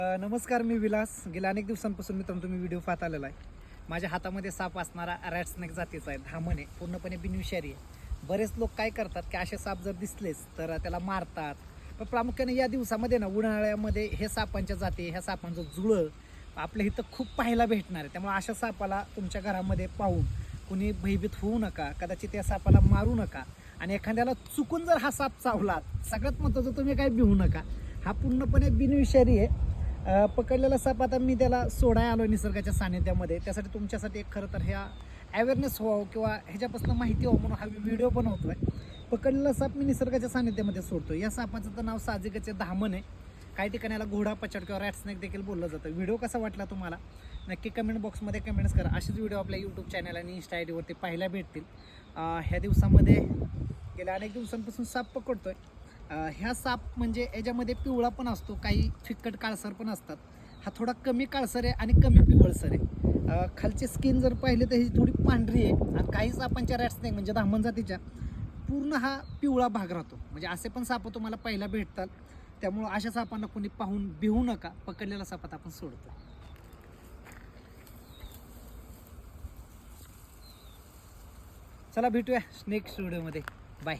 नमस्कार, मी विलास. गेल्या अनेक दिवसांपासून मित्रांनो तुम्ही व्हिडिओ पाहत आलेला आहे. माझ्या हातामध्ये साप असणारा रॅट स्नेक जातीचा आहे. धामणे पूर्णपणे बिनविषारी आहे. बरेच लोक काय करतात की असे साप जर दिसलेच तर त्याला मारतात. पण प्रामुख्याने या दिवसामध्ये ना, उन्हाळ्यामध्ये हे सापांच्या जाती, ह्या सापांचं जुळं आपल्या इथं खूप पाहायला भेटणार आहे. त्यामुळे अशा सापाला तुमच्या घरामध्ये पाहून कुणी भयभीत होऊ नका. कदाचित त्या सापाला मारू नका. आणि एखाद्याला चुकून जर हा साप चावला, सगळ्यात महत्त्वाचं तुम्ही काय भिवू नका. हा पूर्णपणे बिनविषारी आहे. पकडलेला साप आता मी त्याला सोडाय आलो निसर्गाच्या सानिध्यामध्ये. त्यासाठी तुमच्यासाठी एक खरं तर ह्या अवेअरनेस व्हावं किंवा ह्याच्यापासून माहिती व्हावं म्हणून हा व्हिडिओ बनवतोय. पकडलेला साप मी निसर्गाच्या सानिध्यामध्ये सोडतो. या सापाचं तर नाव साहजिकच धामण आहे. काही ठिकाणी याला घोडा पचड किंवा रॅट स्नेक देखील बोललं जातं. व्हिडिओ कसा वाटला तुम्हाला नक्की कमेंट बॉक्समध्ये कमेंट्स करा. असेच व्हिडिओ आपल्या यूट्यूब चॅनल आणि इंस्टा आय डीवरती पाहायला भेटतील. ह्या दिवसामध्ये गेल्या अनेक दिवसांपासून साप पकडतोय. ह्या साप म्हणजे याच्यामध्ये पिवळा पण असतो, काही फिक्कट काळसर पण असतात. हा थोडा कमी काळसर आहे आणि कमी पिवळसर आहे. खालची स्किन जर पाहिली तर ही थोडी पांढरी आहे. आणि काही सापांच्या रॅट स्नेक म्हणजे धामण जातीच्या पूर्ण हा पिवळा भाग राहतो. म्हणजे असे पण साप तुम्हाला पाहायला भेटतात. त्यामुळं अशा सापांना कोणी पाहून भिवू नका. पकडलेला सापात आपण सोडतो. चला भेटूया नेक्स्ट व्हिडिओमध्ये. बाय.